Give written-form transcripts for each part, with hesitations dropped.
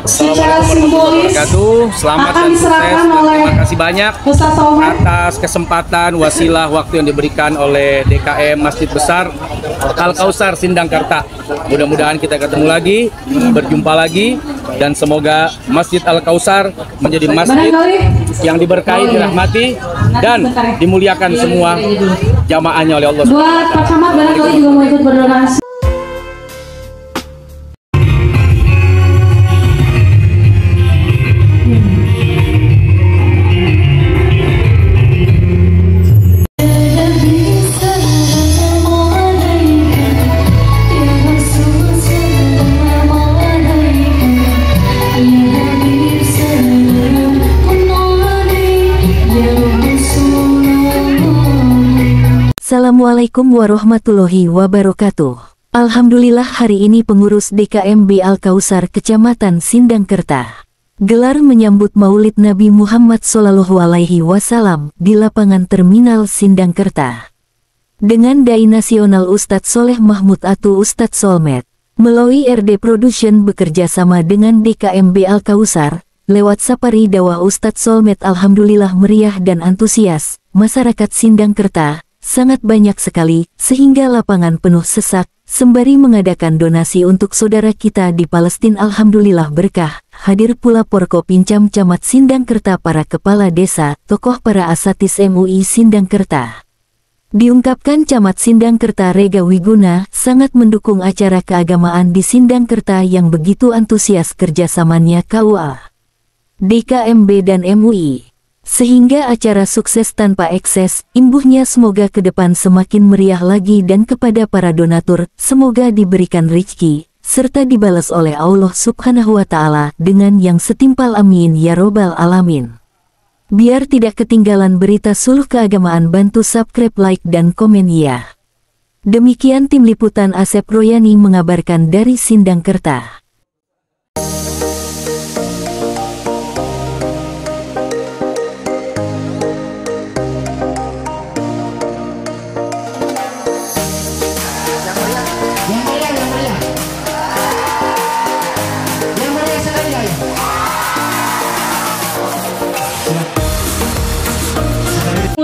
secara simbolis Selamat akan dan sukses. diserahkan oleh Terima kasih banyak Ustaz Somad atas kesempatan wasilah waktu yang diberikan oleh DKM Masjid Besar Al-Kausar Sindangkerta. Mudah-mudahan kita ketemu lagi, berjumpa lagi, dan semoga Masjid Al-Kausar menjadi masjid yang diberkahi, dirahmati, dan dimuliakan semua jamaahnya oleh Allah. Buat Pak Camat barangkali juga mau ikut berdonasi. Assalamualaikum warahmatullahi wabarakatuh. Alhamdulillah hari ini pengurus DKMB Al-Kausar Kecamatan Sindangkerta gelar menyambut Maulid Nabi Muhammad SAW di lapangan Terminal Sindangkerta. Dengan Dai Nasional Ustadz Soleh Mahmud atau Ustadz Solmed, melalui RD Production bekerja sama dengan DKMB Al-Kausar, lewat sapari dakwah Ustadz Solmed, alhamdulillah meriah dan antusias, masyarakat Sindangkerta sangat banyak sekali, sehingga lapangan penuh sesak, sembari mengadakan donasi untuk saudara kita di Palestina. Alhamdulillah berkah, hadir pula Porkopincam Camat Sindangkerta, para kepala desa, tokoh para asatis MUI Sindangkerta. Diungkapkan Camat Sindangkerta Rega Wiguna sangat mendukung acara keagamaan di Sindangkerta yang begitu antusias kerjasamanya KUA, DKMB dan MUI. Sehingga acara sukses tanpa ekses, imbuhnya semoga ke depan semakin meriah lagi, dan kepada para donatur, semoga diberikan rezeki, serta dibalas oleh Allah Subhanahu wa Ta'ala dengan yang setimpal, amin ya robbal alamin. Biar tidak ketinggalan berita suluh keagamaan, bantu subscribe, like, dan komen ya. Demikian tim liputan Asep Royani mengabarkan dari Sindangkerta.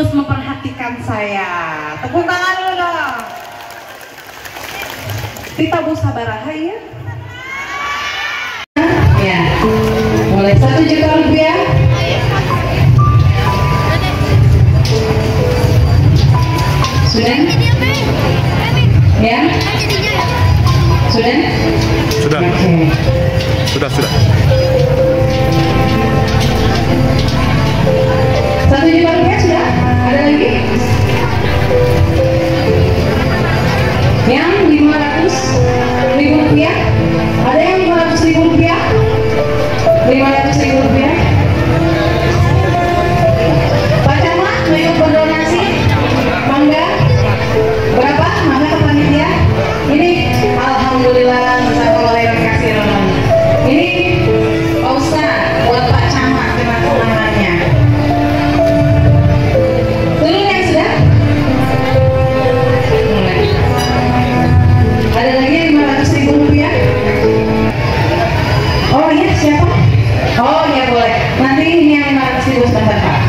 Memperhatikan saya, tepuk tangan dulu dong. Tita Bu Sabaraha ya. Ya, mulai 1 juta rupiah. Sudah? Ya? Sudah? Sudah. Okay. Sudah. 1 juta rupiah sudah? Ada lagi? Yang 500.000 rupiah? Ada yang 500.000 rupiah? 500.000 rupiah? Pak Camat mau ikut berdonasi? Mangga? Berapa? Mangga ke panitia? Ini alhamdulillah bisa oleh kasih Roman. Ini Pak Ustadz buat Pak Camat, terima kasih. Ada lagi 500.000 rupiah? Oh iya, siapa? Oh iya, boleh. Nanti ini yang 500.000 sebentar Pak.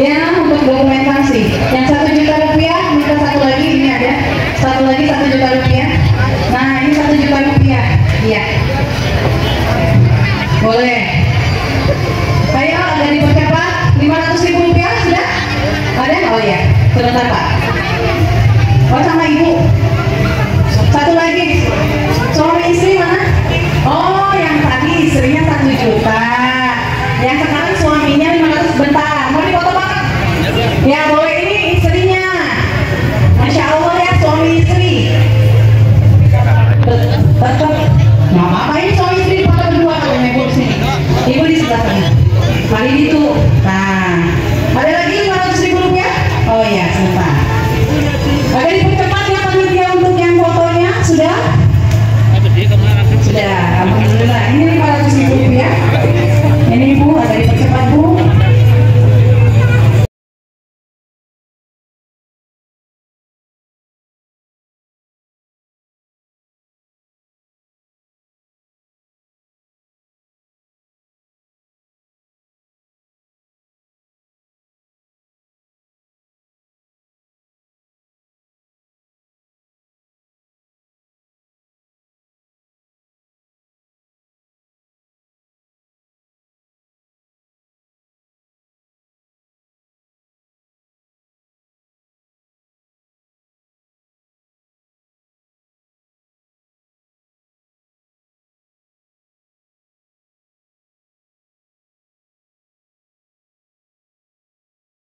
Ya, untuk dokumentasi. Yang 1 juta rupiah, minta satu lagi, ini ada. Satu lagi 1 juta rupiah. Nah, ini 1 juta rupiah. Iya. Boleh. Ayo, ada dipercepat. 500.000 rupiah sudah? Ada? Oh iya, sebentar Pak. Oh, sama ibu. Satu lagi. Suami istri mana? Oh, yang tadi istrinya 1 juta. Yang sekarang suaminya 500. Bentar, mau dipoto Pak? Ya boleh, ini istrinya. Masya Allah ya, suami istri. Tetap. Nggak apa-apa, ini suami istri foto berdua katanya ibu di sini. Ibu di sebelah sana. Mari itu. Nah, ada lagi 500.000 rupiah? Oh iya, sebentar. Ada dipercepat ya panitia untuk yang fotonya, sudah? Sudah, alhamdulillah. Ini 500.000 rupiah. Ini Bu, ada dipercepat Bu.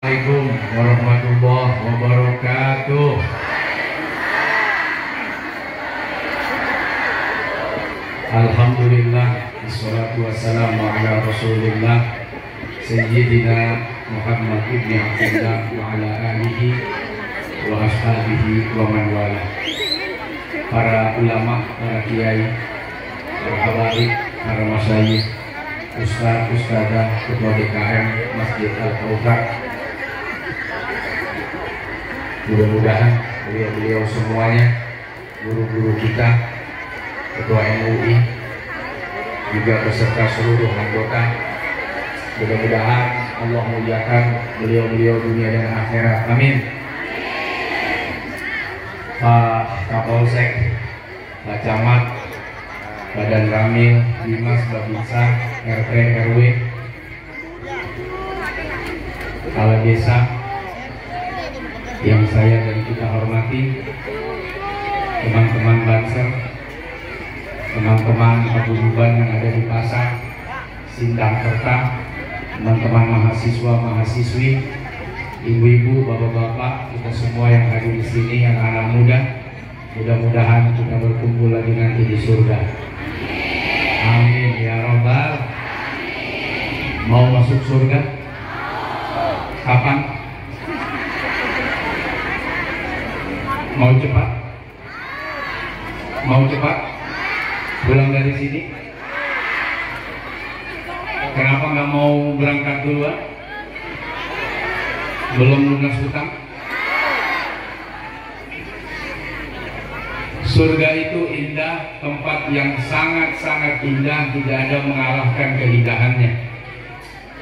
Assalamualaikum warahmatullahi wabarakatuh. Alhamdulillah, wassalatu wassalamu ala rasulillah Sayyidina Muhammad ibn Abdullah wa ala alihi wa ashabihi wa man wala. Para ulama, para kiai, para habaib, para masyayikh, ustaz, ustazah, ketua DKM Masjid Al-Kausar, mudah-mudahan beliau-beliau semuanya, guru-guru kita, ketua MUI, juga beserta seluruh anggota, mudah-mudahan Allah muliakan beliau-beliau dunia dan akhirat. Amin. Pak Kapolsek, Pak Camat, Badan Ramil, Dinas, Babinsa, RT, RW, Kepala Desa yang saya dan kita hormati, teman-teman Banser, teman-teman paguyuban yang ada di pasar Sindang Kerta, teman-teman mahasiswa, mahasiswi, ibu-ibu, bapak-bapak, kita semua yang hadir di sini, anak-anak muda, mudah-mudahan kita berkumpul lagi nanti di surga. Amin ya robbal. Mau masuk surga? Kapan? Mau cepat? Mau cepat? Pulang dari sini? Kenapa nggak mau berangkat duluan? Belum lunas hutang? Surga itu indah, tempat yang sangat-sangat indah, tidak ada mengalahkan keindahannya.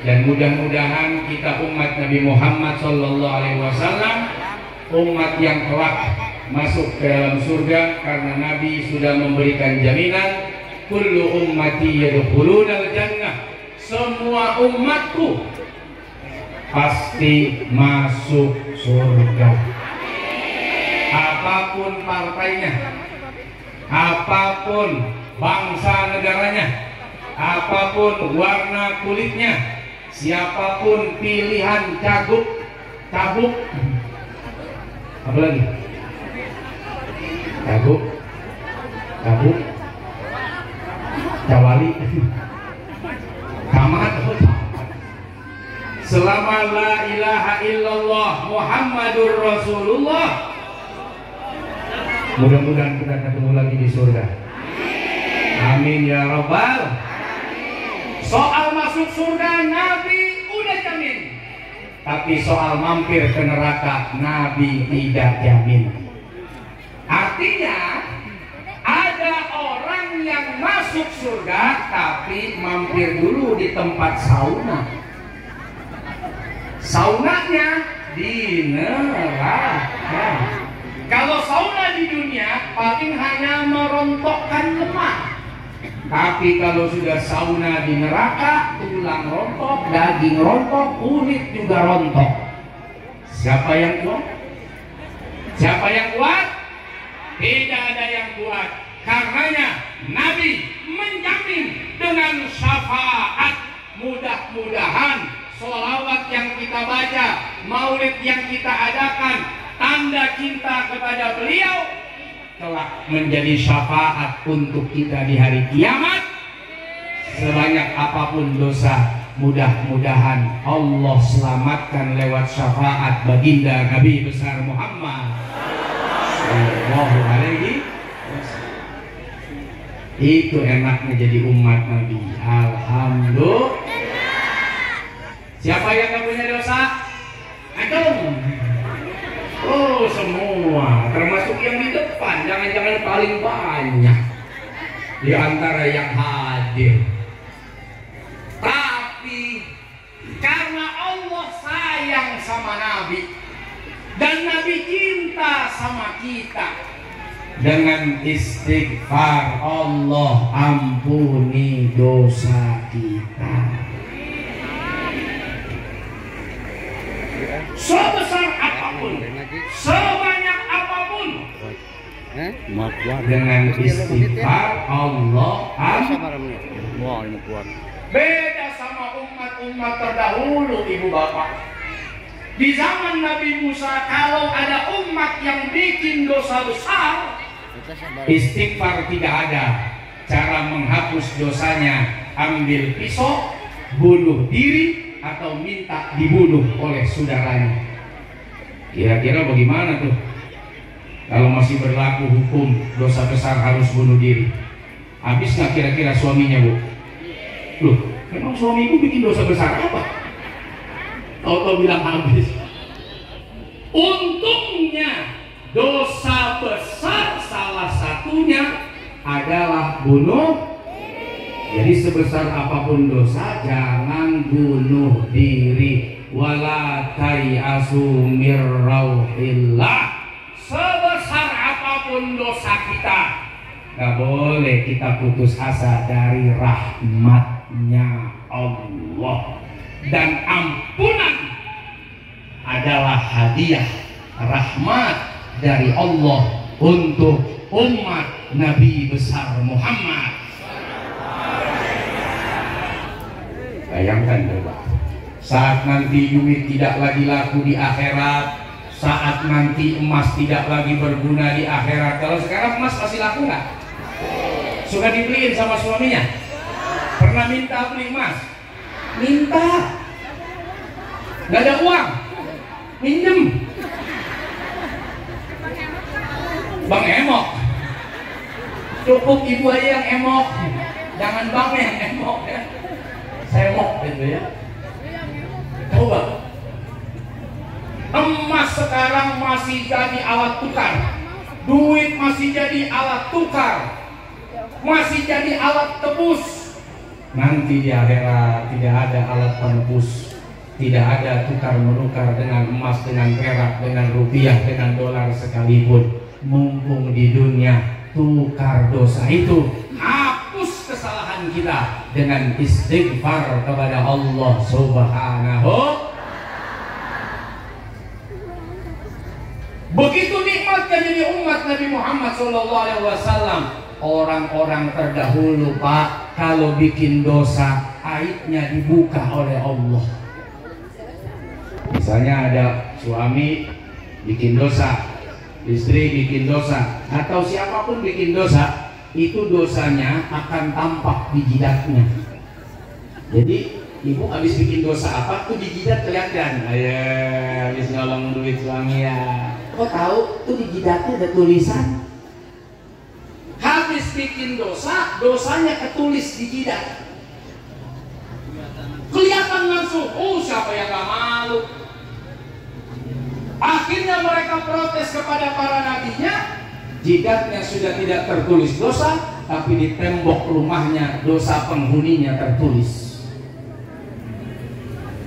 Dan mudah-mudahan kita umat Nabi Muhammad SAW, umat yang kelak masuk ke dalam surga, karena Nabi sudah memberikan jaminan, kullu ummati yadkhulunal jannah, semua umatku pasti masuk surga. Apapun partainya, apapun bangsa negaranya, apapun warna kulitnya, siapapun pilihan cabuk, apa lagi? Cabuk, cawali, camat, selama la ilaha illallah Muhammadur Rasulullah, mudah-mudahan kita ketemu lagi di surga. Amin ya robbal. Soal masuk surga Nabi udah jamin, tapi soal mampir ke neraka Nabi tidak jamin. Artinya ada orang yang masuk surga tapi mampir dulu di tempat sauna. Saunanya di neraka. Kalau sauna di dunia paling hanya merontokkan lemak, tapi kalau sudah sauna di neraka, tulang rontok, daging rontok, kulit juga rontok. Siapa yang kuat? Siapa yang kuat? Tidak ada yang kuat. Karenanya Nabi menjamin dengan syafaat. Mudah-mudahan sholawat yang kita baca, maulid yang kita adakan, tanda cinta kepada beliau telah menjadi syafaat untuk kita di hari kiamat. Sebanyak apapun dosa, mudah-mudahan Allah selamatkan lewat syafaat baginda Nabi besar Muhammad sallallahu alaihi wasallam. Itu enaknya jadi umat Nabi. Alhamdulillah. Siapa yang gak punya dosa? Antum. Oh semua, termasuk yang di depan, jangan-jangan paling banyak di antara yang hadir. Tapi karena Allah sayang sama Nabi dan Nabi cinta sama kita, dengan istighfar Allah ampuni dosa kita. Sebesar apapun, sebanyak apapun, dengan istighfar Allah ampuni. Beda sama umat-umat terdahulu, ibu bapak. Di zaman Nabi Musa, kalau ada umat yang bikin dosa besar, istighfar tidak ada. Cara menghapus dosanya, ambil pisau, bunuh diri, atau minta dibunuh oleh saudaranya. Kira-kira bagaimana tuh? Kalau masih berlaku hukum dosa besar harus bunuh diri, habis nggak kira-kira suaminya, Bu? Loh, memang suamiku bikin dosa besar apa? Tahu bilang habis. Untungnya dosa besar salah satunya adalah bunuh. Jadi sebesar apapun dosa, jangan bunuh diri. Wala tayasu mir rauhillah. Sebesar apapun dosa kita, nggak boleh kita putus asa dari rahmatnya Allah. Dan ampunan adalah hadiah rahmat dari Allah untuk umat Nabi besar Muhammad. Bayangkan coba, saat nanti duit tidak lagi laku di akhirat, saat nanti emas tidak lagi berguna di akhirat. Kalau sekarang emas masih laku nggak? Suka dibeliin sama suaminya? Pernah minta beli emas? Minta, nggak ada uang, minjem. Bang emok, cukup ibu aja yang emok, jangan bang yang emok ya. Saya emok gitu ya. Coba, emas sekarang masih jadi alat tukar, duit masih jadi alat tukar, masih jadi alat tebus. Nanti di akhirat tidak ada alat penebus, tidak ada tukar menukar dengan emas, dengan perak, dengan rupiah, dengan dolar sekalipun. Mumpung di dunia, tukar dosa itu, hapus kesalahan kita dengan istighfar kepada Allah Subhanahu. Begitu nikmatnya jadi umat Nabi Muhammad SAW. Orang-orang terdahulu, Pak, kalau bikin dosa, aibnya dibuka oleh Allah. Misalnya ada suami bikin dosa, istri bikin dosa, atau siapapun bikin dosa, itu dosanya akan tampak di jidatnya. Jadi ibu habis bikin dosa apa tuh di jidat kelihatan. Ayah habis nyolong duit suami ya. Kok tahu tuh di jidatnya ada tulisan. Habis bikin dosa, dosanya ketulis di jidat. Kelihatan langsung, oh siapa yang gak malu. Akhirnya mereka protes kepada para nabinya, jidatnya sudah tidak tertulis dosa, tapi di tembok rumahnya dosa penghuninya tertulis.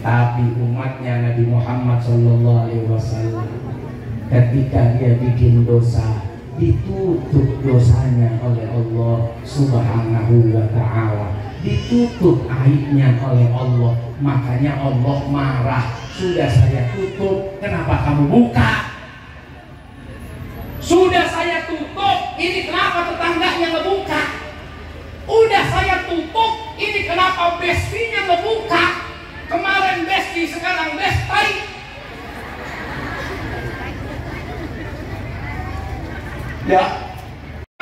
Tapi umatnya Nabi Muhammad SAW, ketika dia bikin dosa, ditutup dosanya oleh Allah Subhanahu wa ta'ala, ditutup aibnya oleh Allah. Makanya Allah marah, sudah saya tutup, kenapa kamu buka? Sudah saya tutup, ini kenapa tetangganya ngebuka? Udah saya tutup, ini kenapa bestinya ngebuka? Kemarin besti, sekarang bestai. Ya,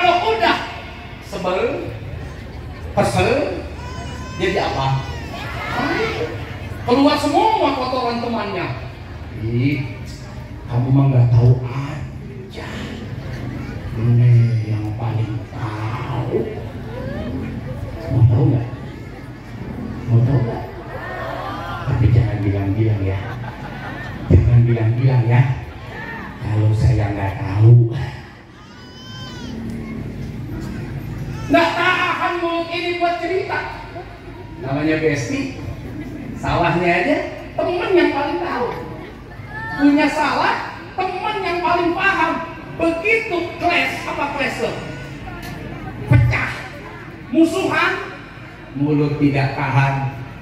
kalau udah sebel, kesel, jadi apa? Keluar semua kotoran temannya. Ih, kamu mah nggak tahu aja. Ini yang paling tahu. Mau tahu nggak? Mau tahu nggak? Tapi jangan bilang-bilang ya. Jangan bilang-bilang ya. Kalau saya nggak tahu. Nggak tahan mulut ini buat cerita. Namanya besti, salahnya aja temen yang paling tahu. Punya salah, temen yang paling paham. Begitu clash, apa clash lo? Pecah, musuhan, mulut tidak tahan,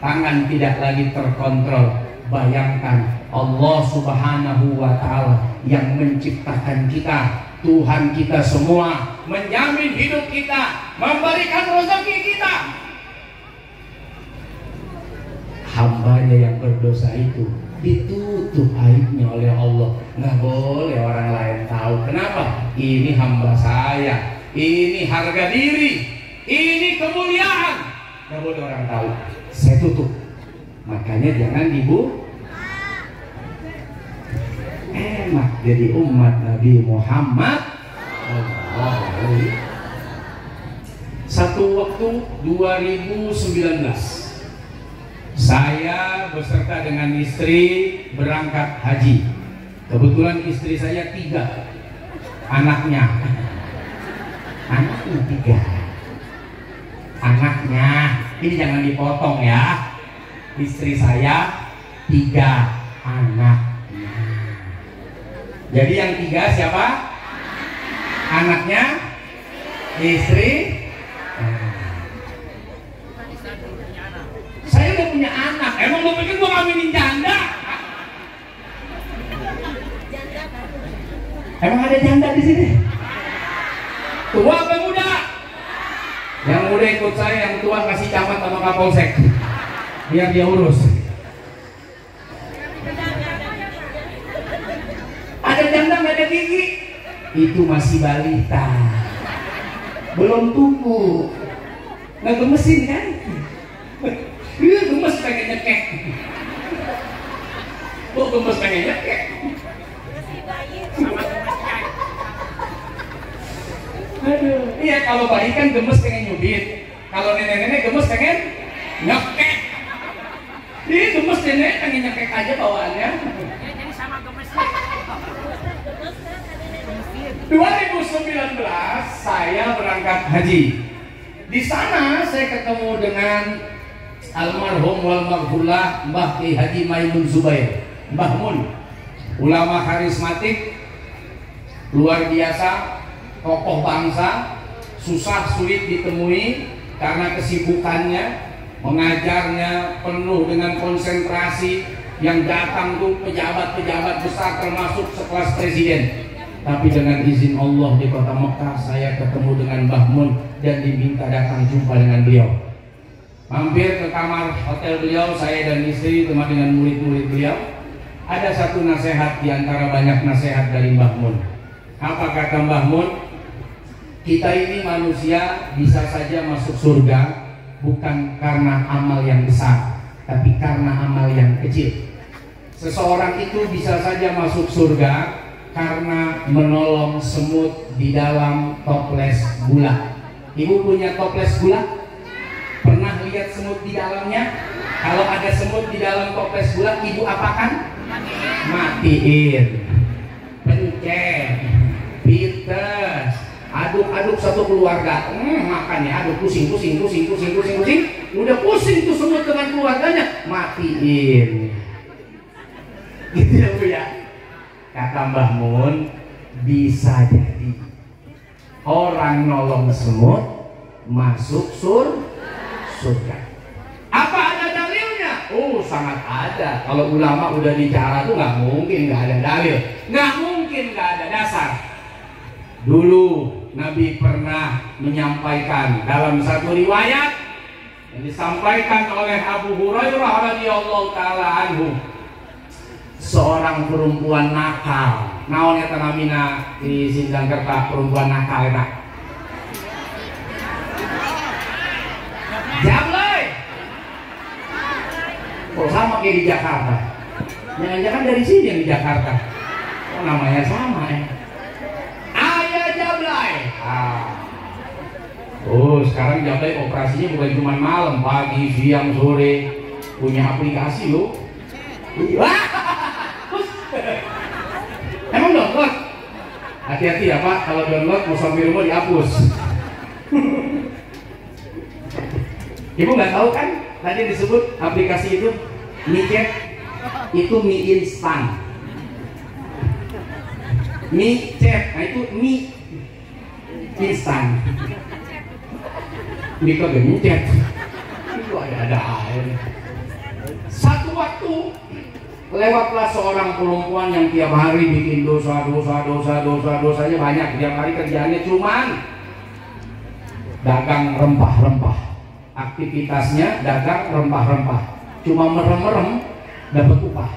tangan tidak lagi terkontrol. Bayangkan Allah Subhanahu wa ta'ala yang menciptakan kita, Tuhan kita semua, menjamin hidup kita, memberikan rezeki kita. Hamba makanya yang berdosa itu ditutup aibnya oleh Allah. Nggak boleh orang lain tahu. Kenapa? Ini hamba saya, ini harga diri, ini kemuliaan. Nggak boleh orang tahu. Saya tutup. Makanya jangan enak jadi umat Nabi Muhammad. Satu waktu 2019 saya beserta dengan istri berangkat haji. Kebetulan istri saya 3, anaknya 3. Anaknya ini jangan dipotong ya. Istri saya 3 anaknya. Jadi yang 3 siapa? Anaknya, istri. Saya udah punya anak. Emang lu pikir gua ngawinin janda? Emang ada janda di sini? Tua apa muda? Yang muda ikut saya, yang tua kasih camat sama kapolsek biar dia urus. Ada janda nggak ada gigi? Itu masih balita, belum tumbuh, nggak gemesin kan? Gemes pengen nyekek. Kok gemes pengen nyekek? Aduh, iya kalau bayi kan gemes pengen nyubit, kalau nenek-nenek gemes pengen nyekek. Ini gemes nenek pengen nyekek aja bawaannya. 2019 saya berangkat haji. Di sana saya ketemu dengan almarhum wal maghfurlah Mbah Ki Haji Maimun Zubair, Mbah Mun, ulama karismatik luar biasa, tokoh bangsa, susah sulit ditemui karena kesibukannya mengajarnya penuh dengan konsentrasi. Yang datang tuh pejabat-pejabat besar termasuk sekelas presiden. Tapi dengan izin Allah di kota Mekah saya ketemu dengan Mbah Mun dan diminta datang jumpa dengan beliau. Mampir ke kamar hotel beliau, saya dan istri bersama dengan murid-murid beliau. Ada satu nasihat di antara banyak nasihat dari Mbah Mun. Apa kata Mbah Mun? Kita ini manusia bisa saja masuk surga bukan karena amal yang besar, tapi karena amal yang kecil. Seseorang itu bisa saja masuk surga karena menolong semut di dalam toples gula. Ibu punya toples gula? Pernah lihat semut di dalamnya? Kalau ada semut di dalam toples gula, ibu apakan? Matiin, pencet, pites, aduk-aduk satu keluarga. Makan ya, aduk pusing. Udah pusing tuh semut dengan keluarganya, matiin. Gitu ya Bu ya. Kata Mbah Mun, bisa jadi orang nolong semut masuk surga. Apa ada dalilnya? Oh sangat ada. Kalau ulama udah bicara tuh nggak mungkin nggak ada dalil, nggak mungkin nggak ada dasar. Dulu Nabi pernah menyampaikan dalam satu riwayat yang disampaikan oleh Abu Hurairah radhiyallahu taala anhu, seorang perempuan nakal. Naon eta namina di Sindang Kerta perempuan nakal eta? Jablay. Oh sama kayak di Jakarta. Jangan-jangan dari sini yang di Jakarta. Oh namanya sama ya. Ayah Jablay. Oh sekarang Jablay operasinya bukan cuma malam, pagi, siang, sore. Punya aplikasi loh. Emang download? Hati-hati ya Pak, kalau download mau sampai rumah dihapus. Ibu nggak tahu kan? Tadi disebut aplikasi itu mie chat, itu mie instan. Mie chat, nah itu mie instan. Mie kagak mie chat. Itu ada air. Satu waktu lewatlah seorang perempuan yang tiap hari bikin dosanya banyak. Tiap hari kerjaannya cuman dagang rempah-rempah. Aktivitasnya dagang rempah-rempah. cuma merem-merem dapat upah.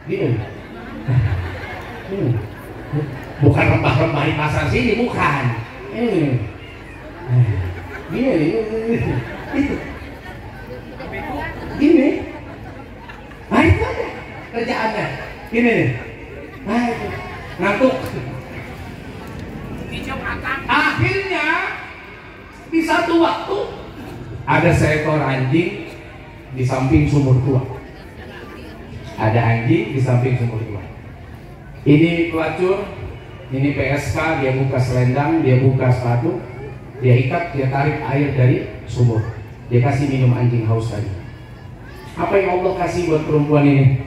Gitu. Bukan rempah-rempah di pasar sini, bukan. Gini. Nah itu aja kerjaannya. Gini nih. Nah itu. Ngantuk. Akhirnya di satu waktu ada seekor anjing di samping sumur tua. Ada anjing di samping sumur tua. Ini pelacur, ini PSK, dia buka selendang, dia buka sepatu, dia ikat, dia tarik air dari sumur. Dia kasih minum anjing haus tadi. Apa yang Allah kasih buat perempuan ini?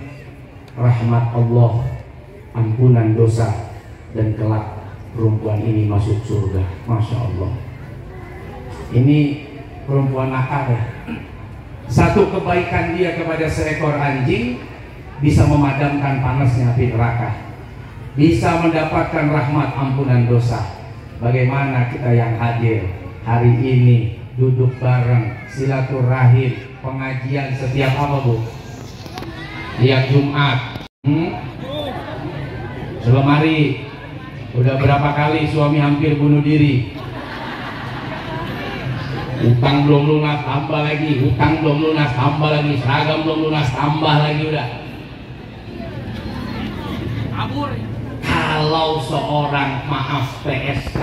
Rahmat Allah, ampunan dosa, dan kelak perempuan ini masuk surga. Masya Allah. Ini perempuan nakal ya. Satu kebaikan dia kepada seekor anjing bisa memadamkan panasnya api neraka, bisa mendapatkan rahmat ampunan dosa. Bagaimana kita yang hadir hari ini duduk bareng silaturahim pengajian setiap apa Bu? Tiap Jumat. Sebelum hari udah berapa kali suami hampir bunuh diri. Utang belum lunas tambah lagi, utang belum lunas tambah lagi, seragam belum lunas tambah lagi udah. Kalau seorang maaf PSK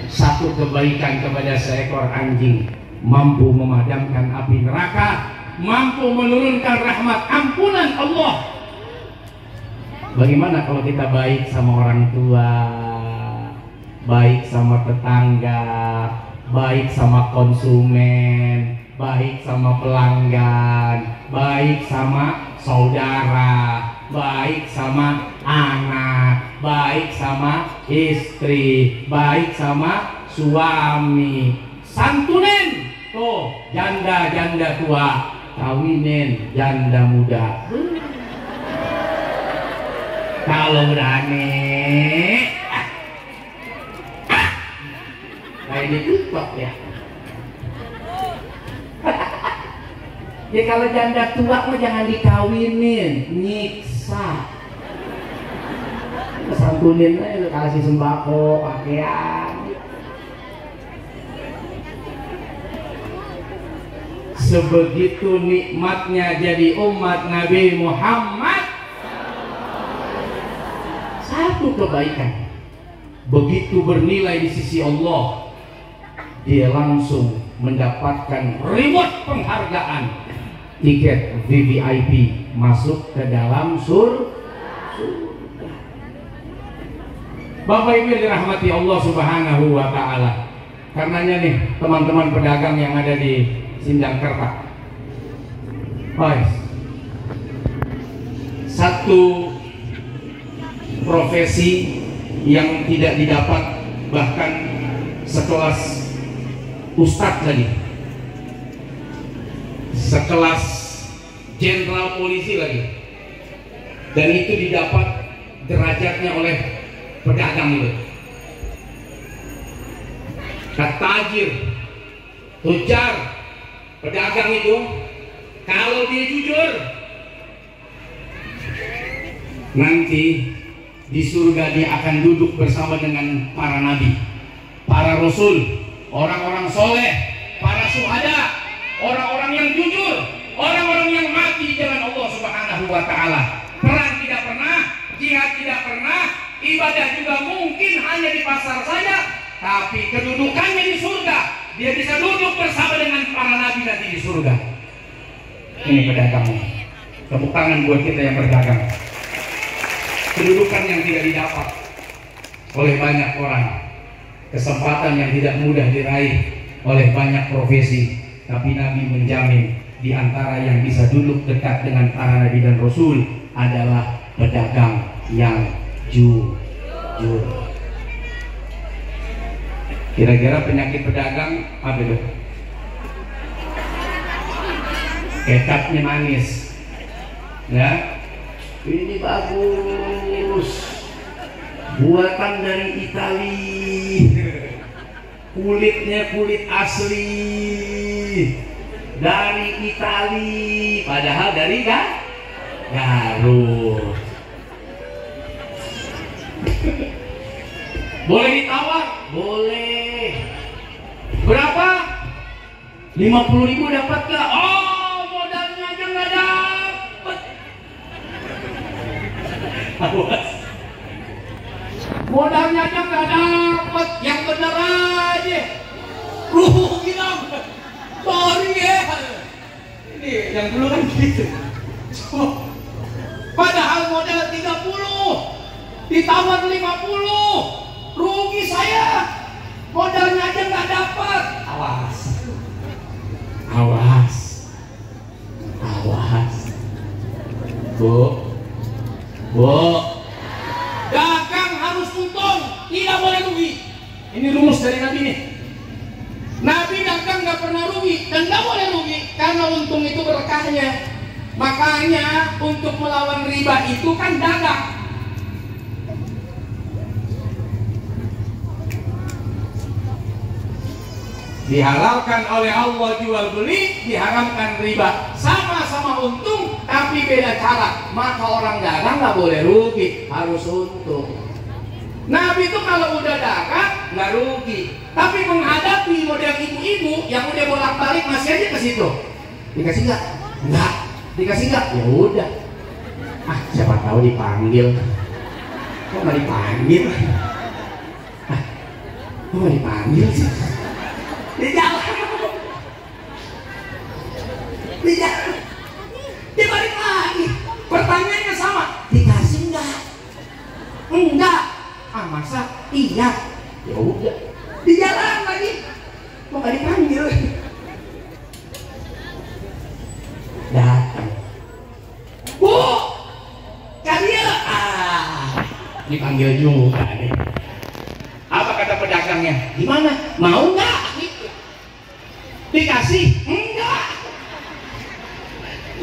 satu kebaikan kepada seekor anjing mampu memadamkan api neraka, mampu menurunkan rahmat ampunan Allah. Bagaimana kalau kita baik sama orang tua, baik sama tetangga, baik sama konsumen, baik sama pelanggan, baik sama saudara, baik sama anak, baik sama istri, baik sama suami. Santunin tuh janda-janda tua, kawinin janda muda. Kalau berani kayak di TikTok ya. Ya kalau janda tua mah jangan dikawinin, nyiksa. Santunin aja, kasih sembako, pakaian. Sebegitu nikmatnya jadi umat Nabi Muhammad. Satu kebaikan begitu bernilai di sisi Allah, dia langsung mendapatkan reward penghargaan, tiket VVIP masuk ke dalam surga. Bapak Ibu yang dirahmati Allah Subhanahu wa Ta'ala, karenanya nih teman-teman pedagang yang ada di Sindangkerta, satu profesi yang tidak didapat bahkan sekelas ustadz lagi, sekelas jenderal polisi lagi, dan itu didapat derajatnya oleh pedagang itu. Tajir, tujar, pedagang itu kalau dia jujur nanti di surga dia akan duduk bersama dengan para nabi, para rasul, orang-orang soleh, para syuhada, orang-orang yang jujur, orang-orang yang mati di jalan Allah Subhanahu wa Ta'ala. Perang tidak pernah, jihad tidak pernah, ibadah juga mungkin hanya di pasar saja, tapi kedudukannya di surga. Dia bisa duduk bersama dengan para nabi nanti di surga. Ini pedagangnya. Tepuk tangan buat kita yang berdagang. Kedudukan yang tidak didapat oleh banyak orang, kesempatan yang tidak mudah diraih oleh banyak profesi, tapi Nabi menjamin di antara yang bisa duduk dekat dengan para nabi dan rasul adalah pedagang yang jujur. Kira-kira penyakit pedagang apa itu? Kecapnya manis, ya. Ini bagus, buatan dari Itali, kulitnya kulit asli, dari Itali, padahal dari Garut. Boleh ditawar? Boleh. Berapa? 50.000 dapat gak? Oh, modalnya aja nggak dapat. Awas. Modalnya aja nggak dapat, yang bener aja. Rugi dong. Sorry ya. Ini yang dulu kan gitu. Padahal modal 30, ditawar 50. Rugi saya, modalnya aja nggak dapat. Awas, awas, awas, Bu, dagang harus untung, tidak boleh rugi. Ini rumus dari Nabi nih. Nabi dagang nggak pernah rugi dan nggak boleh rugi karena untung itu berkahnya. Makanya untuk melawan riba itu kan dagang. Dihalalkan oleh Allah jual beli, diharamkan riba. Sama-sama untung, tapi beda cara. Maka orang dagang nggak boleh rugi, harus untung. Nabi itu kalau udah dagang nggak rugi, tapi menghadapi model ibu-ibu yang udah bolak-balik masih aja ke situ. Dikasih nggak? Nggak. Dikasih nggak? Ya udah. Ah, siapa tahu dipanggil. Kok nggak dipanggil? Ah, kok nggak dipanggil sih? Di jalan, dia balik lagi. Pertanyaannya sama, dikasih enggak? Enggak. Ah, masa iya? Ya udah, di jalan lagi. Mau nggak dipanggil? Datang, Bu, kalian dipanggil juga nih. Apa kata pedagangnya? Gimana? Mau nggak? Dikasih? Enggak.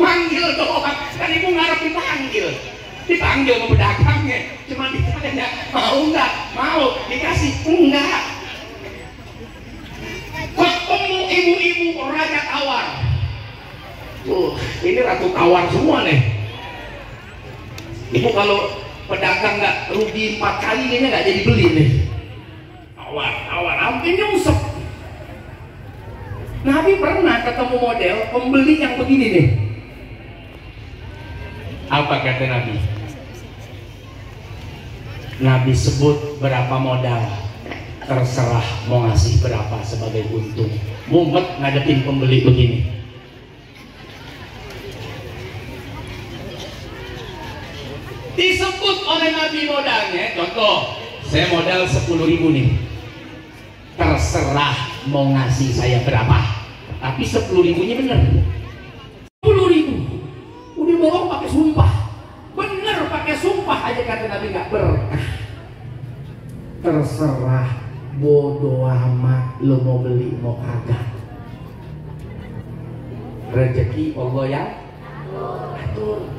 Manggil doang. Kan ibu ngarep dipanggil. Dipanggil sama pedagangnya. Cuma ditanya, mau nggak? Mau. Dikasih? Enggak. Ketemu ibu-ibu raja tawar. Ini ratu tawar semua nih. Ibu kalau pedagang nggak rugi 4 kali kayaknya nggak jadi beli nih. Tawar, hampir nyungsep. Nabi pernah ketemu model pembeli yang begini nih. Apa kata Nabi? Nabi sebut berapa modal, terserah mau ngasih berapa sebagai untung. Mumet ngadepin pembeli begini. Disebut oleh Nabi modalnya, contoh, saya modal 10.000 nih. Terserah mau ngasih saya berapa, tapi 10.000-nya bener. 10.000 udah bohong pakai sumpah, bener pakai sumpah aja kata Nabi nggak berkah. Terserah, bodo amat lo mau beli mau kagak. Rezeki Allah yang atur.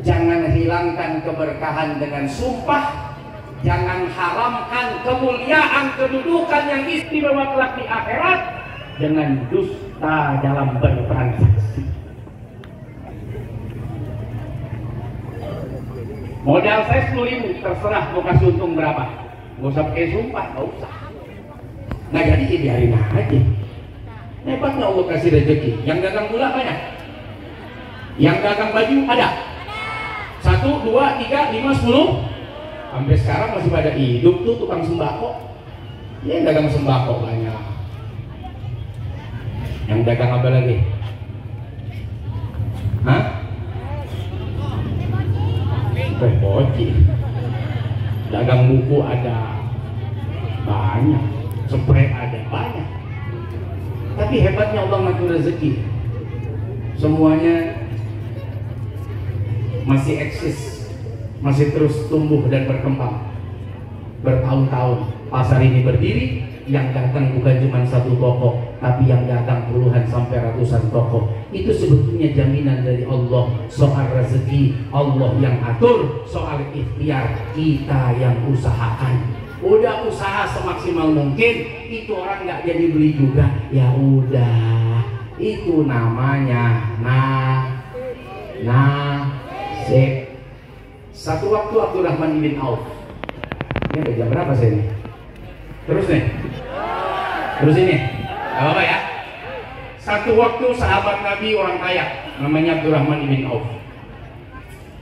Jangan hilangkan keberkahan dengan sumpah. Jangan haramkan kemuliaan kedudukan yang istimewa kelak di akhirat dengan dusta dalam bertransaksi. Modal saya 10.000, terserah mau kasih untung berapa. Gak usah pakai sumpah, gak usah. Nah jadi biarin aja. Hebatnya Allah kasih rezeki. Yang dagang gula banyak. Yang dagang baju ada. 1, 2, 3, 5, 10. Sampai sekarang masih pada hidup tuh tukang sembako. Ya dagang sembako banyak. Yang dagang apa lagi? Hah? Teh poci. Dagang buku ada banyak. Spray ada banyak. Tapi hebatnya Allah ngatur rezeki. Semuanya masih eksis, masih terus tumbuh dan berkembang. Bertahun-tahun pasar ini berdiri, yang datang bukan cuma 1 toko, tapi yang datang puluhan sampai ratusan toko. Itu sebetulnya jaminan dari Allah. Soal rezeki Allah yang atur, soal ikhtiar kita yang usahakan. Udah usaha semaksimal mungkin, itu orang nggak jadi beli juga, ya udah Itu namanya nasib. Satu waktu Abdurrahman bin Auf, ini udah jam berapa sih ini? Terus nih, terus ini, gak apa-apa ya. Satu waktu sahabat Nabi orang kaya, namanya Abdurrahman bin Auf.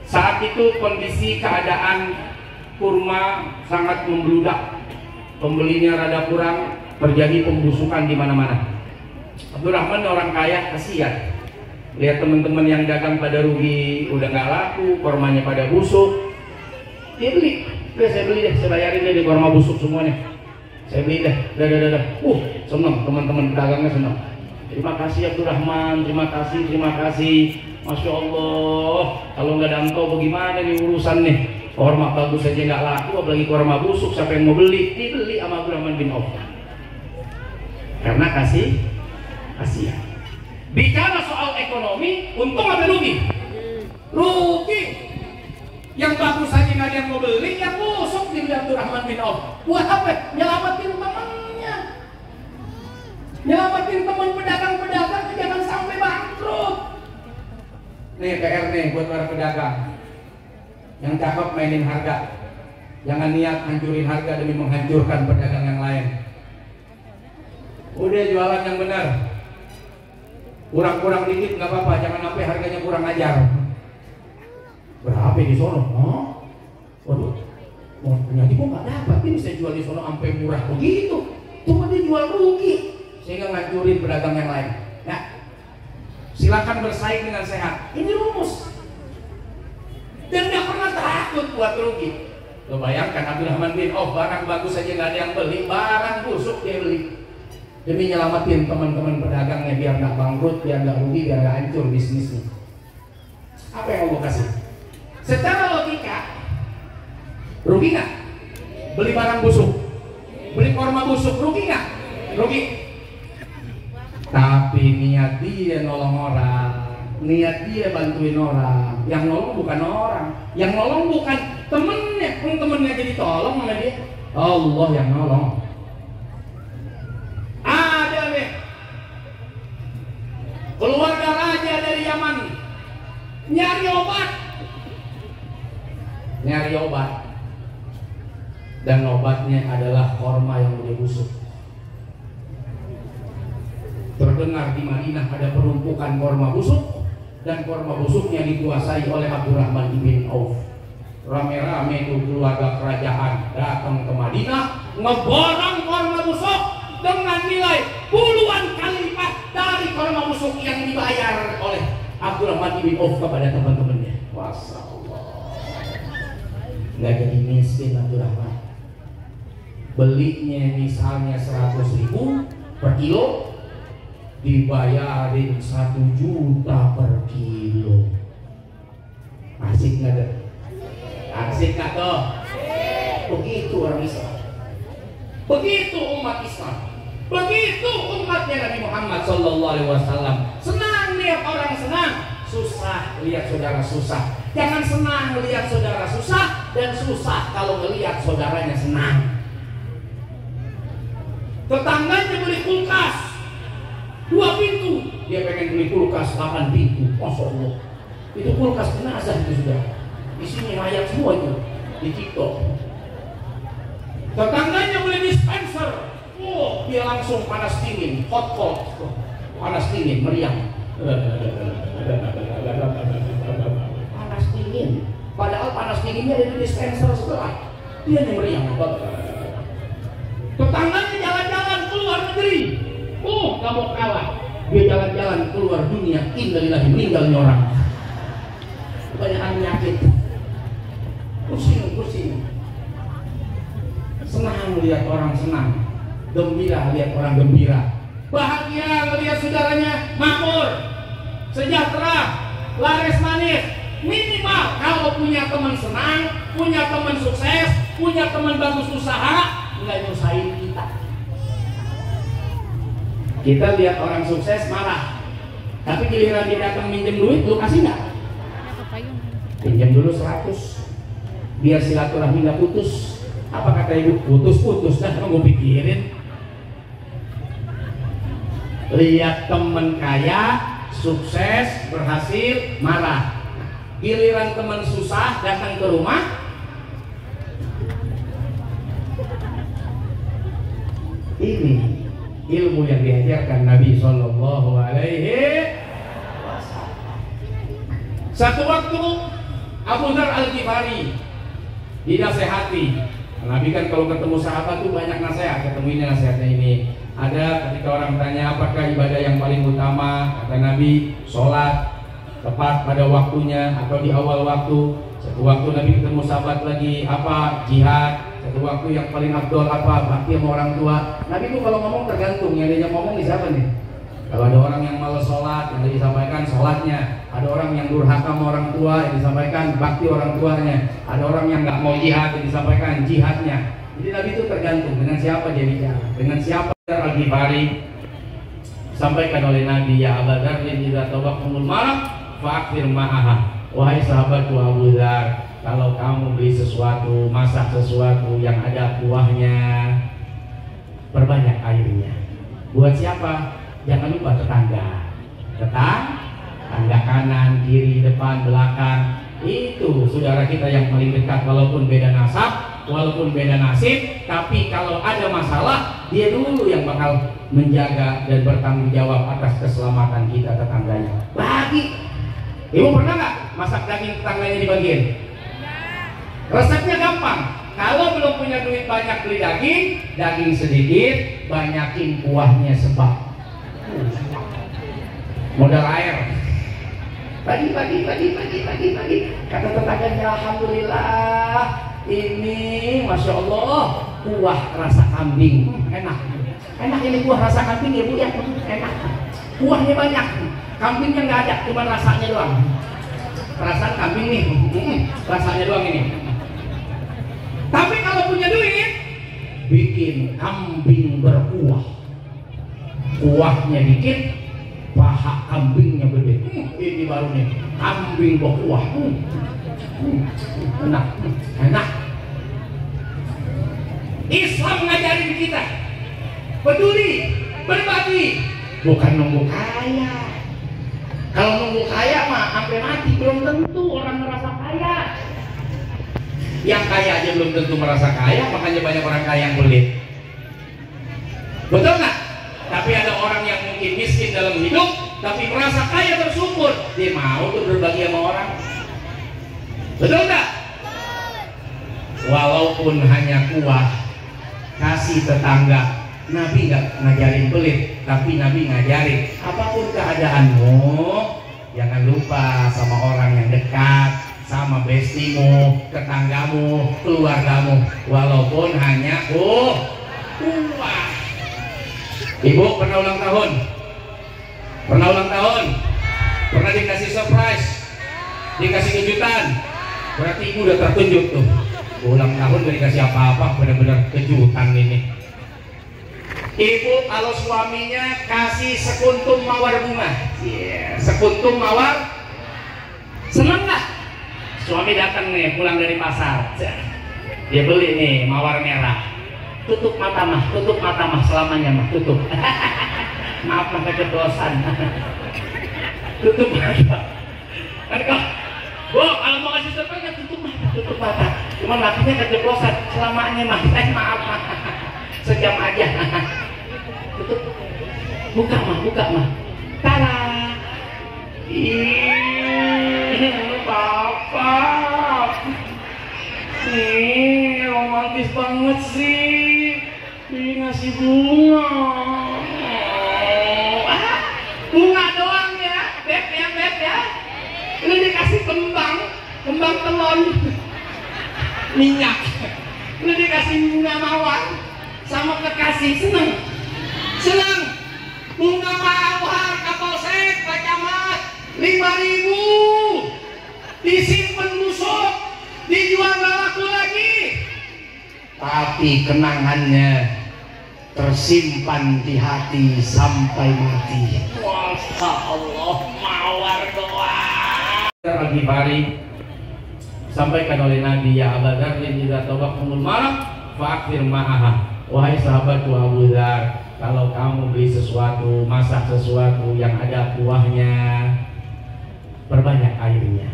Saat itu kondisi keadaan kurma sangat membludak, pembelinya rada kurang, terjadi pembusukan di mana-mana. Abdurrahman orang kaya, kasihan. Lihat teman-teman yang dagang pada rugi, udah nggak laku, kormanya pada busuk. Dia beli, saya beli deh, saya bayarin deh di korma busuk semuanya. Saya beli deh, dah. Senang teman-teman pedagangnya senang. Terima kasih Abdurrahman, terima kasih. Masya Allah, kalau nggak ada engkau bagaimana nih urusan nih? Korma bagus aja nggak laku, apalagi korma busuk, siapa yang mau beli? Dibeli sama Abdurrahman bin Auf. Karena kasihan. Bicara soal ekonomi, untung atau rugi? Rugi. Yang bagus aja nggak ada yang mau beli, yang busuk dibeli Abdurrahman bin Auf. Buat apa? Nyelamatin temannya, nyelamatin teman pedagang-pedagang jangan sampai bangkrut. Nih PR nih buat para pedagang yang cakep mainin harga. Jangan niat hancurin harga demi menghancurkan pedagang yang lain. Udah jualan yang benar. Kurang-kurang dikit nggak apa-apa, jangan sampai harganya kurang ajar. Berapa di sono? Waduh, ternyata kok nggak dapat. Ini saya jual di sono sampai murah begitu. Cuma dia jual rugi, sehingga ngancurin pedagang yang lain. Nah, silakan bersaing dengan sehat. Ini rumus. Dan nggak pernah takut buat rugi. Lo bayangkan Abdurrahman bin Auf, barang bagus saja nggak ada yang beli, barang busuk dia beli. Demi nyelamatin teman-teman pedagangnya biar nggak bangkrut, biar nggak rugi, biar nggak hancur bisnisnya. Apa yang mau kasih? Secara logika, rugi nggak? Beli barang busuk, beli korma busuk, rugi nggak? Rugi. Tapi niat dia nolong orang, niat dia bantuin orang. Yang nolong bukan orang, yang nolong bukan temennya, temennya jadi tolong sama dia. Allah yang nolong. Ada nih keluarga raja dari Yaman nyari obat, dan obatnya adalah korma yang udah busuk. Terdengar di Madinah ada penumpukan korma busuk, dan korma busuknya dikuasai oleh Abdurrahman bin Auf. Rame-rame itu keluarga kerajaan datang ke Madinah ngeborong korma busuk dengan nilai puluhan kali lipat dari korma busuk yang dibayar oleh Abdurrahman bin Auf kepada teman-temannya. Masya Allah, nggak jadi miskin Abdurrahman. Belinya misalnya 100.000 per kilo, dibayarin 1 juta per kilo. Asik nggak deh? Asik nggak tuh? Begitu orang Islam, begitu umat Islam, begitu umatnya Nabi Muhammad SAW. Senang lihat orang senang, susah lihat saudara susah. Jangan senang melihat saudara susah, dan susah kalau melihat saudaranya senang. Tetangganya beli kulkas 2 pintu, dia pengen beli kulkas 8 pintu. Masya Allah, itu kulkas jenazah itu sudah isinya mayat semua itu di TikTok. Tetangganya beli dispenser, dia langsung panas dingin, hot cold, panas dingin, meriang. Panas dingin, padahal panas dinginnya ada di dispenser sebelah, dia yang meriang. Tetangganya jalan-jalan keluar negeri, gak mau kalah, dia jalan-jalan keluar dunia, innalillahi, meninggalnya orang. Kebanyakan penyakit, pusing. Senang lihat orang senang, gembira lihat orang gembira, bahagia melihat saudaranya makmur, sejahtera, laris manis. Minimal kalau punya teman senang, punya teman sukses, punya teman bagus usaha, nggak nyusahin kita. Kita lihat orang sukses marah, tapi giliran dia datang minjem duit, lu kasih nggak? Pinjam dulu 100, biar silaturahmi nggak putus. Apa kata ibu? Putus dah, kamu gue pikirin. Lihat temen kaya, sukses, berhasil, marah. Giliran teman susah datang ke rumah, ini ilmu yang diajarkan Nabi Shallallahu Alaihi Wasallam. Satu waktu Abu Dzar Al-Ghifari dinasehati. Nabi kan kalau ketemu sahabat tuh banyak nasihat, ketemu ini nasihatnya ini. Ada ketika orang tanya apakah ibadah yang paling utama, kata Nabi sholat tepat pada waktunya atau di awal waktu. Satu waktu Nabi ketemu sahabat lagi, apa? Jihad. Satu waktu yang paling afdol apa? Bakti sama orang tua. Nabi tuh kalau ngomong tergantung, yang dia ngomong di siapa nih? Kalau ada orang yang malas sholat, yang disampaikan sholatnya. Ada orang yang durhaka sama orang tua, yang disampaikan bakti orang tuanya. Ada orang yang nggak mau jihad, yang disampaikan jihadnya. Jadi Nabi itu tergantung dengan siapa dia bicara, dengan siapa. Al-Ghifari sampaikan oleh Nabi, ya Abu Dzar, idza tabaqtumul maraq fa'akthir ma'aha. Wahai sahabatku Abu Dzar, kalau kamu beli sesuatu, masak sesuatu yang ada kuahnya, perbanyak airnya. Buat siapa? Jangan lupa tetangga, tetangga kanan, kiri, depan, belakang. Itu saudara kita yang paling dekat, walaupun beda nasab, walaupun beda nasib, tapi kalau ada masalah, dia dulu yang bakal menjaga dan bertanggung jawab atas keselamatan kita tetangganya. Bagi, ibu pernah nggak masak daging tetangganya dibagiin? Resepnya gampang. Kalau belum punya duit banyak beli daging sedikit, banyakin kuahnya sebab. Modal air. Bagi. Kata tetangganya, alhamdulillah, ini masya Allah kuah rasa kambing, enak ini kuah rasa kambing ya Bu ya, enak. Kuahnya banyak, kambingnya nggak ada, cuma rasanya doang. Perasaan kambing nih, rasanya doang ini. Tapi kalau punya duit, bikin kambing berkuah. Kuahnya dikit, paha kambingnya gede. Ini baru nih, kambing berkuah. Enak. Islam ngajarin kita peduli, berbagi, bukan nunggu kaya. Kalau nunggu kaya mah sampai mati belum tentu orang merasa kaya. Yang kaya aja belum tentu merasa kaya, makanya banyak orang kaya yang pelit. Betul nggak? Tapi ada orang yang mungkin miskin dalam hidup, tapi merasa kaya bersyukur, dia mau tuh berbagi sama orang. Betul nggak? Walaupun hanya kuah, kasih tetangga. Nabi nggak ngajarin pelit, tapi Nabi ngajarin apapun keadaanmu, jangan lupa sama orang yang dekat, sama bestimu, tetanggamu, keluargamu, walaupun hanya kuah. Ibu pernah ulang tahun? Pernah dikasih surprise? Dikasih kejutan? Berarti ibu udah tertunjuk tuh. Ulang tahun gak dikasih apa-apa, benar-benar kejutan ini. Ibu kalau suaminya kasih sekuntum mawar bunga, sekuntum mawar, seneng nggak? Suami datang nih, pulang dari pasar, dia beli nih mawar merah. Tutup mata mah selamanya mah, tutup. Maaf mah keceplosan. Tutup mata. Bu, kalau mau kasih surprise tutup mata. Cuma lakinya keceplosan selamanya mah. Maaf mah. Sejam aja. Tutup. Buka mah. Tara. Papa. Nih, romantis banget sih. Ini ngasih bunga. Bunga doang ya, Beb ya. Ini dikasih kembang telon, minyak. Ini dikasih bunga mawar sama kekasih, seneng. Bunga mawar Kapolsek Pak Camat 5.000, disimpan busuk, dijual gak laku lagi. Tapi kenangannya tersimpan di hati sampai mati. Masya Allah, mawar doang. Al-Ghifari sampaikan oleh Nabi, ya Abu Dzar, idza tabaqtumul maraq fa'akthir ma'aha. Wahai sahabatku Abu Dzar, kalau kamu beli sesuatu, masak sesuatu yang ada kuahnya, perbanyak airnya.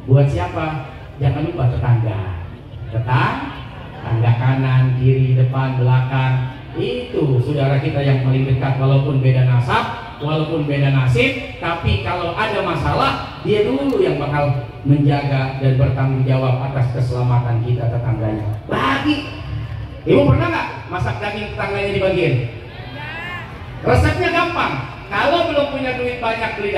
Buat siapa? Jangan lupa tetangga. Tetangga kanan, kiri, depan, belakang. Itu saudara kita yang paling dekat, walaupun beda nasab, walaupun beda nasib, tapi kalau ada masalah, dia dulu yang bakal menjaga dan bertanggung jawab atas keselamatan kita tetangganya. Bagi. Ibu pernah nggak masak daging tetangganya dibagiin? Resepnya gampang. Kalau belum punya duit banyak beli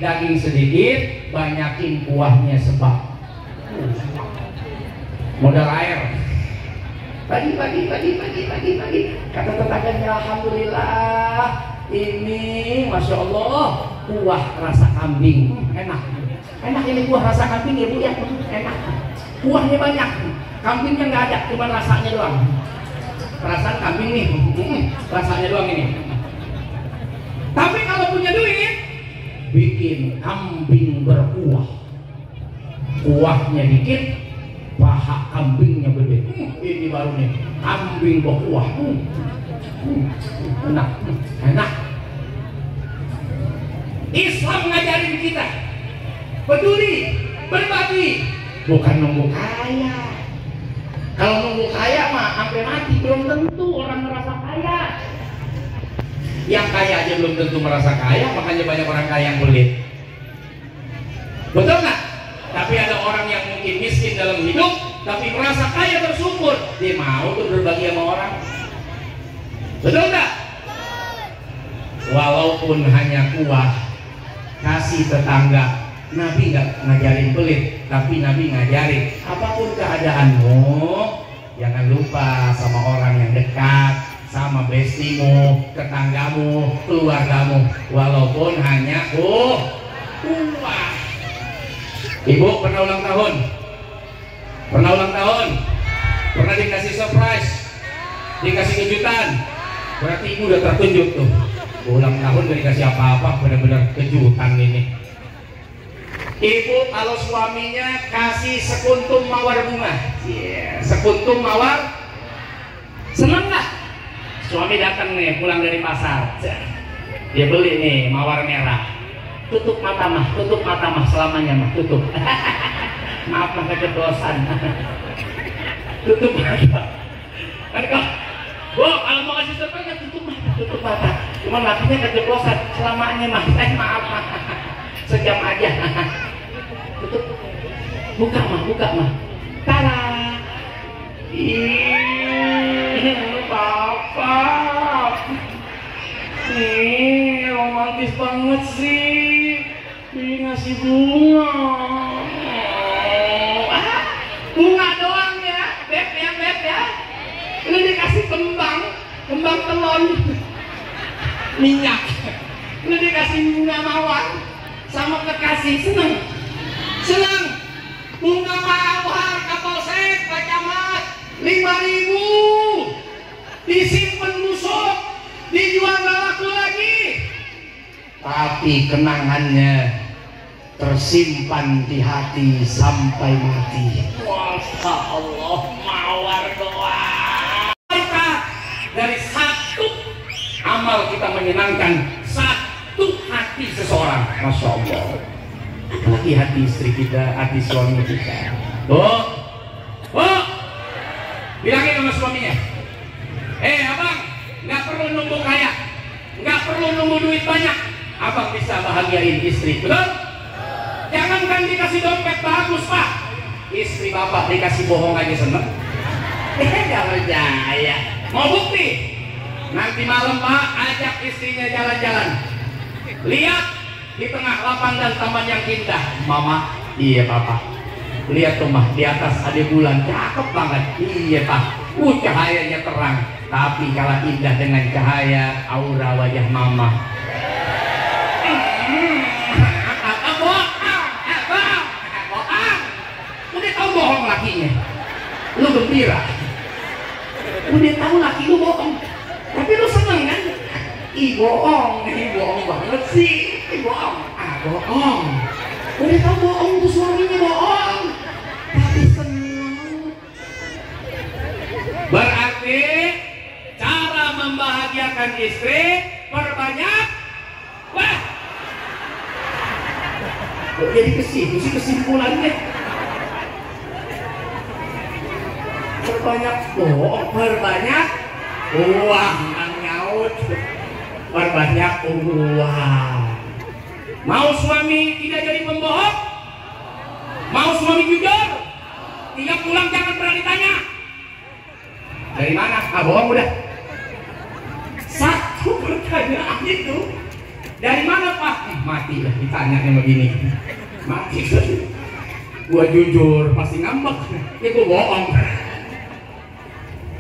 daging sedikit, banyakin kuahnya sebab. Modal air. Bagi. Kata tetangganya, alhamdulillah, ini masya Allah kuah rasa kambing, enak ini kuah rasa kambing ya Bu ya, enak. Kuahnya banyak, kambingnya nggak ada, cuma rasanya doang. Perasaan kambing nih, rasanya doang ini. Tapi kalau punya duit, bikin kambing berkuah. Kuahnya dikit, paha kambingnya gede. Ini baru nih, kambing berkuah. Enak. Islam ngajarin kita peduli, berbagi, bukan nunggu kaya. Kalau nunggu kaya mah sampai mati belum tentu orang merasa kaya. Yang kaya aja belum tentu merasa kaya, makanya banyak orang kaya yang pelit. Betul nggak? Tapi ada orang yang mungkin miskin dalam hidup, tapi merasa kaya bersyukur, dia mau tuh berbagi sama orang. Betul nggak? Walaupun hanya kuah, kasih tetangga. Nabi nggak ngajarin pelit, tapi Nabi ngajarin apapun keadaanmu, jangan lupa sama orang yang dekat, sama bestimu, tetanggamu, keluargamu, walaupun hanya kuah. Ibu pernah ulang tahun? Pernah dikasih surprise? Dikasih kejutan? Berarti ibu udah tertunjuk tuh. Ulang tahun gak dikasih apa-apa, benar-benar kejutan ini. Ibu kalau suaminya kasih sekuntum mawar bunga, sekuntum mawar, seneng nggak? Suami datang nih pulang dari pasar, dia beli nih mawar merah. Tutup mata mah selamanya mah tutup. Maaf mah keceplosan. Tutup mata. Kan kok, Bu, kalau mau kasih surprise tutup mata. Cuman lakinya keceplosan selamanya mah. Maaf mah. Sejam aja. Tutup. Buka mah. Tara. Papa. Nih, romantis banget sih. Ini ngasih bunga. Bunga doang ya, Beb ya. Ini dikasih kembang telon, minyak. Ini dikasih bunga mawar sama kekasih, seneng. Bunga mawar kapolsek Pak Camat 5.000, disimpan busuk, dijual gak laku lagi, tapi kenangannya tersimpan di hati sampai mati. Masya Allah, mawar doang. Dari satu amal kita menyenangkan satu hati seseorang. Masya Allah. Apalagi hati istri kita, hati suami kita. Bu, bilangin sama suaminya, abang, nggak perlu nunggu kaya, nggak perlu nunggu duit banyak, abang bisa bahagiain istri, betul? Jangankan dikasih dompet bagus Pak, istri bapak dikasih bohong aja seneng. Gak percaya. Mau bukti? Nanti malam Pak ajak istrinya jalan-jalan, lihat di tengah lapang dan taman yang indah. Mama, iya Papa, lihat tuh Mah, di atas ada bulan, cakep banget. Iya Pak, cahayanya terang, tapi kalah indah dengan cahaya aura wajah Mama. Udah tahu bohong lakinya, lu gembira. Udah tahu laki lu bohong, tapi lu seneng kan? Bohong banget sih. Bohong. Udah tahu bohong tuh suaminya bohong, tapi seneng. Berarti cara membahagiakan istri, perbanyak. Wah, kok jadi kesimpulannya perbanyak bohong, perbanyak uang. Nang nyaut, perbanyak uang. Mau suami tidak jadi pembohong? Mau suami jujur? Tiap pulang jangan pernah ditanya dari mana? Ah, bohong udah. Satu pertanyaan itu, dari mana Pak? Mati lah ditanya yang begini. Mati. Gua jujur pasti ngambek. Itu bohong.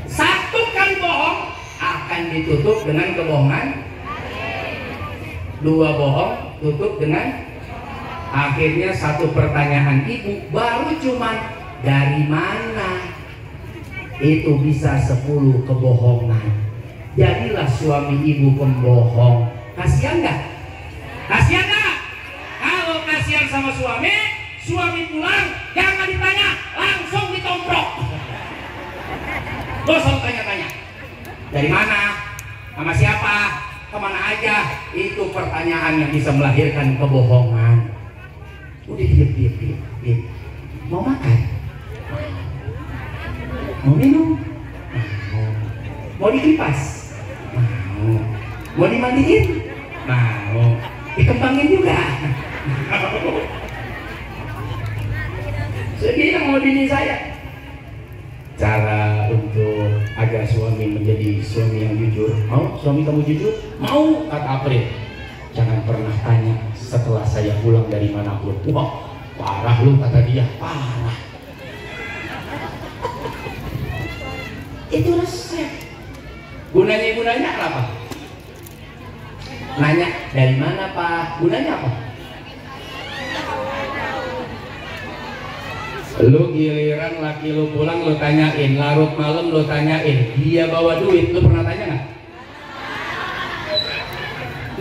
Satu kali bohong akan ditutup dengan kebohongan. Dua bohong tutup dengan akhirnya satu pertanyaan ibu baru cuman dari mana? Itu bisa 10 kebohongan. Jadilah suami ibu pembohong. Kasihan nggak? Kasihan nggak? Kalau kasihan sama suami, suami pulang jangan ditanya, langsung ditomprok. Gosok tanya-tanya. Dari mana? Sama siapa? Kemana aja? Itu pertanyaan yang bisa melahirkan kebohongan. Udah diam. Mau makan? Mau minum? Mau dikipas? Mau dimandiin? Mau. Dikembangin juga? Segini mau bini saya. Cara untuk agar suami menjadi suami yang jujur. Mau suami kamu jujur? Mau, kata April. Jangan pernah tanya setelah saya pulang dari manapun. Wah, parah lu, kata dia. Parah. Itu resep. Gunanya ibu nanya apa? Nanya dari mana Pak? Gunanya apa? Lu giliran laki lu pulang lu tanyain, larut malam lu tanyain, dia bawa duit, lu pernah tanya nggak?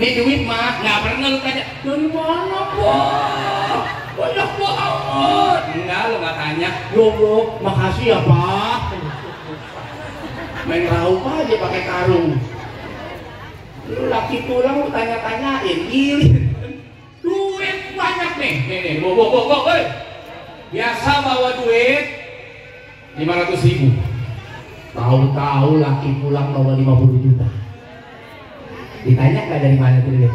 Nih duit mah nggak pernah lu tanya. Dari mana Pak? Banyak banget. Enggak, lu nggak tanya. Yo bro, makasih ya Pak. Main raup aja pakai karung. Lu laki pulang lu tanya-tanyain, gilir. Duit banyak nih. Nih, bo, biasa bawa duit 500.000. Tahu-tahu laki pulang bawa 50 juta. Ditanya nggak dari mana tuh duit?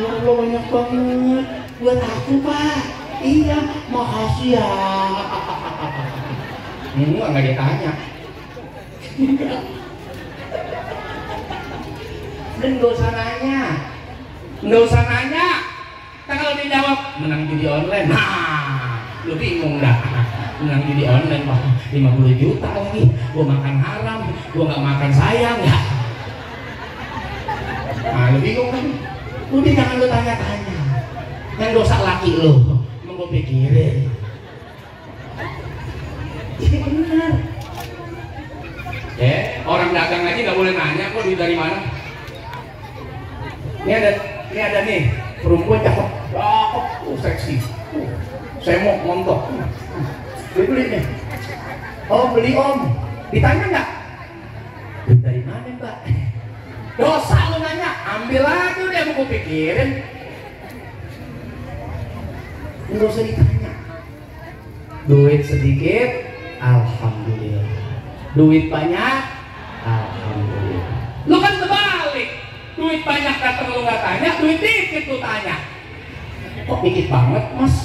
Ya Allah, banyak banget. Buat aku Pak. Iya, makasih ya. Nggak ditanya. Dan nggak usah nanya. Kalau dijawab menang judi online, nah lu bingung dah. Menang judi online Pak, 50 juta lagi. Gua makan haram, gua nggak makan sayang ya. Nah lu bingung kan? Udah jangan lu tanya-tanya. Yang dosa laki lu, emang gua pikirin. Jadi benar. Orang dagang aja nggak boleh nanya kok duit dari mana. Ini ada nih perempuan cakep, seksi. Saya mau montok. Beli nih. Oh beli om. Ditanya nggak? Duit dari mana Mbak? Dosa lu nanya. Ambil aja udah mau pikirin. Nggak usah ditanya. Duit sedikit, alhamdulillah. Duit banyak, alhamdulillah. Lu kan terbalik. Duit banyak datang lu nggak tanya, duit dikit lu tanya. Kok dikit banget Mas?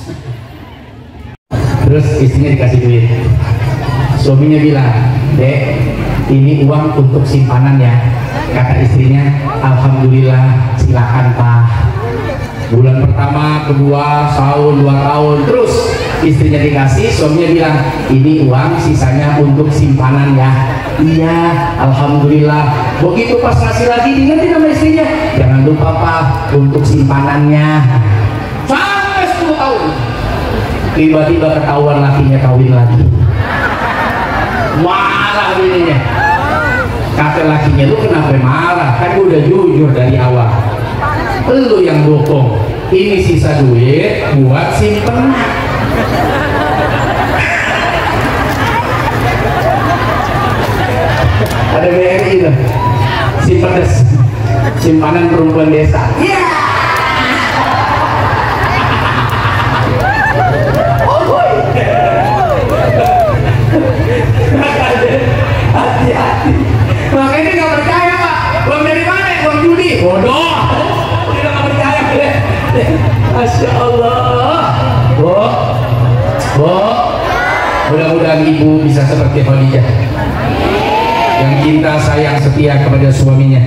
Terus istrinya dikasih duit. Suaminya bilang, Dek, ini uang untuk simpanan ya. Kata istrinya, alhamdulillah, silakan Pak. Bulan pertama, kedua, tahun, 2 tahun, terus istrinya dikasih, suaminya bilang, ini uang sisanya untuk simpanan ya. Iya, alhamdulillah. Begitu pas ngasih lagi, diingetin sama istrinya, jangan lupa Pak untuk simpanannya. Sampai 10 tahun, tiba-tiba ketahuan lakinya kawin lagi. Marah bininya. Kata lakinya, lu kenapa marah? Kan gue udah jujur dari awal. Lu yang bohong. Ini sisa duit buat simpenan. Ada BRI itu, si pedes, simpanan perempuan desa. Iya. Hati-hati. Makanya nggak percaya Pak. Uang dari mana? Uang judi. Bodoh. Dia nggak percaya. Masya Allah. Bu, mudah-mudahan ibu bisa seperti Khadijah, yang cinta sayang setia kepada suaminya,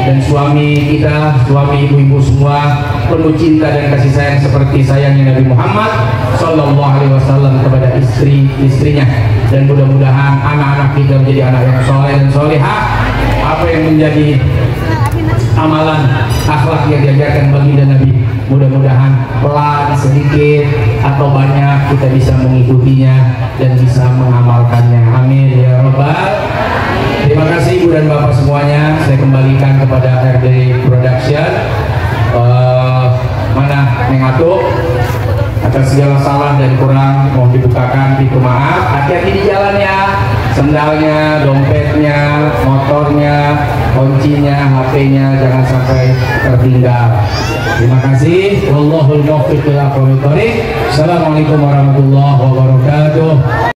dan suami kita, suami ibu-ibu semua penuh cinta dan kasih sayang seperti sayangnya Nabi Muhammad Sallallahu Alaihi Wasallam kepada istrinya. Dan mudah-mudahan anak-anak kita menjadi anak yang soleh dan solehah. Apa yang menjadi amalan akhlak yang diajarkan baginda Nabi, mudah-mudahan pelan, sedikit atau banyak kita bisa mengikutinya dan bisa mengamalkannya. Amin ya Rabbal. Terima kasih Ibu dan Bapak semuanya. Saya kembalikan kepada RD Production. Mana Neng Atuk? Atas segala salah dan kurang mohon dibukakan pintu maaf. Hati-hati di jalan ya. Sendalnya, dompetnya, motornya, kuncinya, HP-nya jangan sampai tertinggal. Terima kasih. Wallahul muwaffiq ila aqwamit thoriq. Assalamualaikum warahmatullahi wabarakatuh.